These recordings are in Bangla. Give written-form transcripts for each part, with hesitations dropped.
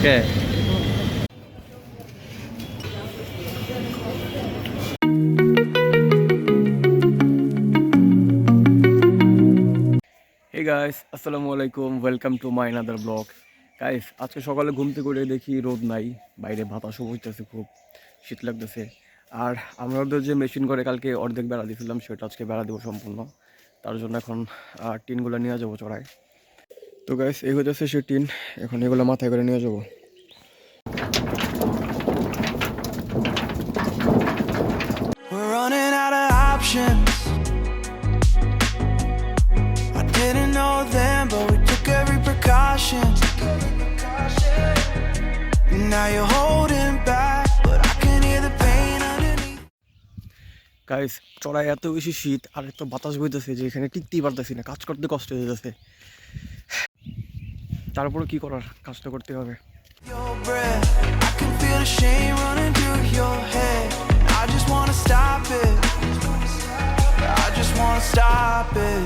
কে হে গাইস, আসসালামু আলাইকুম, welcome to my another blog. Guys, আজকে সকালে ঘুম থেকে উঠে দেখি রোদ নাই, বাইরে বাতাসও বইতেছে, খুব শীত লাগতেছে। আর আমাদের যে মেশিন করে কালকে অর্ধেক বেড়া দিয়েছিলাম, সেটা আজকে বেড়া দেবো সম্পূর্ণ। তার জন্য এখন টিনগুলো নিয়ে যাবো চড়ায়। তো গাইস, এই হচ্ছে সে টিন, এখন এগুলো মাথায় করে নিয়ে যাবো। We're running out of options. I didn't know then, but we took every precaution. Now you're holding back, but I can hear the pain underneath. Guys, চড়ায় এত বেশি শীত আর এত বাতাস বইতেছে যে এখানে টিকতেই পারতেছি না, কাজ করতে কষ্ট হয়ে যাচ্ছে। তারপরে কি করার, কাজটা করতে হবে। Your breath, I can feel the shame running through your head. I just wanna stop it. I just wanna stop it.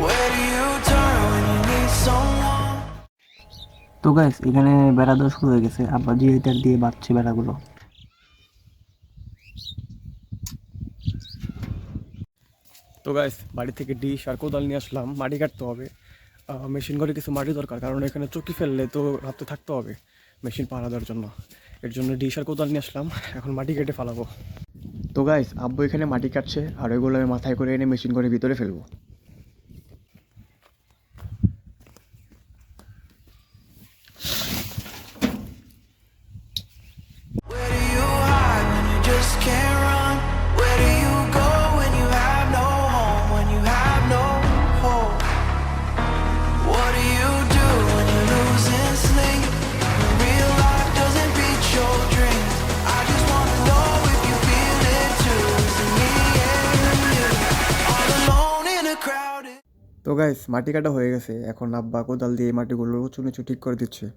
Where do you turn when you need someone? তো গাইস, এখানে বেড়া দেওয়া শুরু হয়ে গেছে। আব্বা জিএটার দিয়ে বাঁধছে বেড়াগুলো। তো গাইস, বাড়ি থেকে ডিশ আর কোদাল নিয়ে আসলাম, মাটি কাটতে হবে। মেশিন করে কিছু মাটি দরকার, কারণ এখানে চকি ফেললে তো রাত্রে থাকতে হবে মেশিন পাহারা দেওয়ার জন্য। এর জন্য ডিশ আর কোদাল নিয়ে আসলাম, এখন মাটি কেটে ফেলাবো। তো গাইস, আব্বু এখানে মাটি কাটছে আর ওইগুলো আমি মাথায় করে এনে মেশিন করে ভিতরে ফেলবো। Where do you hide when you just can't run? Where do you go when you have no home? When you have no hope? What do you do when you're losing sleep? When real life doesn't beat your dreams? I just wanna know if you feel it too. Is it me and you? All alone in a crowded. তো গাইস, মাটি কাটা হয়ে গেছে, এখন আব্বা কোদাল দিয়ে মাটিগুলো উঁচু নিচু ঠিক করে দিচ্ছে।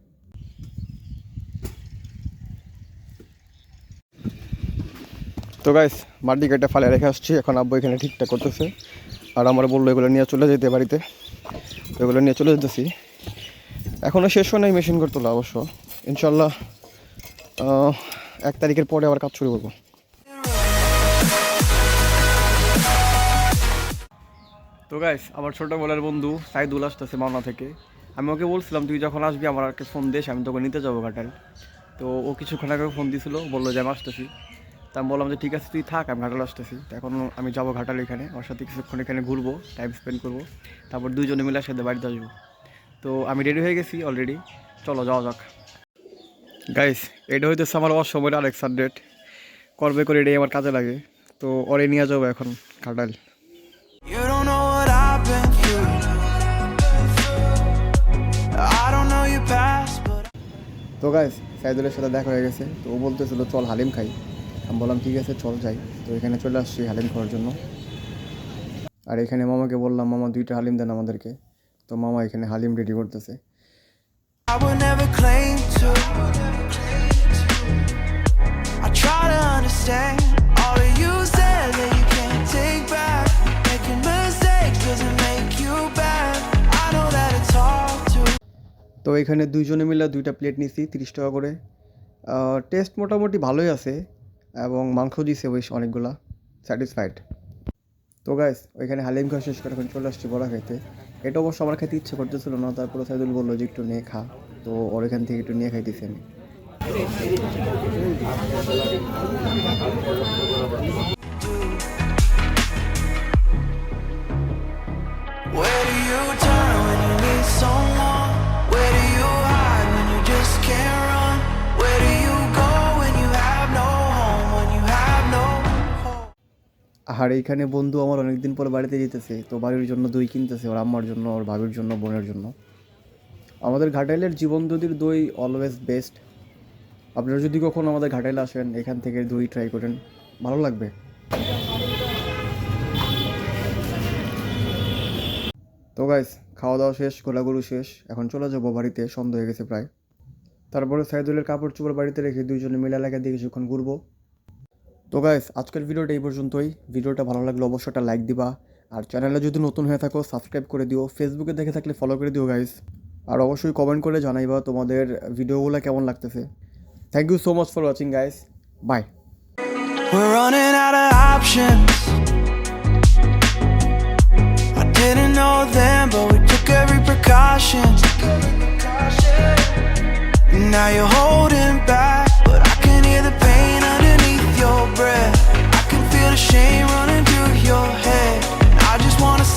তো গাইস, মাটি কেটে ফালে রেখে আসছি, এখন আব্বু এখানে ঠিকঠাক করতেছে। আর আমার বললো এগুলো নিয়ে চলে যেতে বাড়িতে, তো এগুলো নিয়ে চলে যেতেছি। এখনও শেষ হয় নাই মেশিন করে তোলা, অবশ্য ইনশাল্লাহ 1 তারিখের পরে আবার কাজ শুরু করবো। তো গাইস, আমার ছোটোবেলার বন্ধু সাইদুল আসতেছে মাওনা থেকে। আমি ওকে বলছিলাম তুই যখন আসবি আমার একটা ফোন দিস, আমি তোকে নিতে যাবো ঘাটাল। তো ও কিছুক্ষণ আগে ফোন দিয়েছিল, বললো যে আমি আসতেছি। তা আমি বললাম যে ঠিক আছে তুই থাক, আমি ঘাটাল আসতেছি। তো এখন আমি যাবো ঘাটাল, এখানে ওর সাথে কিছুক্ষণ এখানে ঘুরবো, টাইম স্পেন্ড করবো, তারপর দুজনে মিলে একসাথে বাড়িতে আসবো। তো আমি রেডি হয়ে গেছি অলরেডি, চলো যাওয়া যাক। গাইস, এটা হইতেছে আমার অসময়ের আরেক সাবজেক্ট, করবে করে এটাই আমার কাজে লাগে। তো ওরে নিয়ে যাবো এখন Ghatal. You don't know what I've been through. I don't know your past, but তো গাইস, সাইদুলের সাথে দেখা হয়ে গেছে, তো ও বলতেছিল চল হালিম খাই। আমি বললাম ঠিক আছে চল যাই। তো এখানে চলে আসছি হালিম খাওয়ার জন্য। আর এখানে মামাকে বললাম মামা 2টা হালিম দেন আমাদেরকে। তো মামা এখানে হালিম রেডি করতেছে। I would never claim to. I try to understand all of you said that you can't take back. Making mistakes doesn't make you bad. I know that it's hard to. তো এখানে দুইজনে মিলে 2টা প্লেট নিছি 30 টাকা করে। টেস্ট মোটামুটি ভালোই আছে, এবং মাংস দিছে বেশ অনেকগুলা, স্যাটিসফাইড। তো গাইস, ওইখানে হালিম খাওয়া শেষ করে এখন চলে আসছি বড়া খাইতে। এটা অবশ্য আমার খেতে ইচ্ছে করতেছিল না, তারপরে সাইদুল বললো যে একটু নিয়ে খা। তো ওর এখান থেকে একটু নিয়ে খাইতেছি আমি। Where do you turn when you need someone? Where do you hide when you just can't run? Where do you go when you have no home? When you have no hope? আর এইখানে বন্ধু আমার অনেকদিন পর বাড়িতে যেতেছে, তো বাড়ির জন্য দই কিনতেছে, ওর আম্মার জন্য, ওর ভাবির জন্য, বোনের জন্য। আমাদের ঘাটাইলের জীবন দধির দই অলওয়েজ বেস্ট। আপনারা যদি কখনো আমাদের ঘাটাইলে আসেন, এখান থেকে দই ট্রাই করেন, ভালো লাগবে। তো গাইস, খাওয়া দাওয়া শেষ, ঘোরাঘুরি শেষ, এখন চলে যাবো বাড়িতে, সন্ধ্যা হয়ে গেছে প্রায়। তারপরে সাইদুলের কাপড় চোপড় বাড়িতে রেখে দুইজনে মিলে এলাকা দিয়ে কিছুক্ষণ ঘুরবো। তো গাইস, আজকের ভিডিওটা এই পর্যন্তই। ভিডিওটা ভালো লাগলে অবশ্যই একটা লাইক দিবা, আর চ্যানেলে যদি নতুন হয়ে থাকো সাবস্ক্রাইব করে দিও, ফেসবুকে দেখে থাকলে ফলো করে দিও গাইস। আর অবশ্যই কমেন্ট করে জানাইবা তোমাদের ভিডিওগুলো কেমন লাগতেছে। Thank you so much for watching guys, bye. We're running out of options. I didn't know then, but we took every precaution. Now you're holding back, but I can hear the pain underneath your breath. I can feel the shame running through your head. I just wanna stay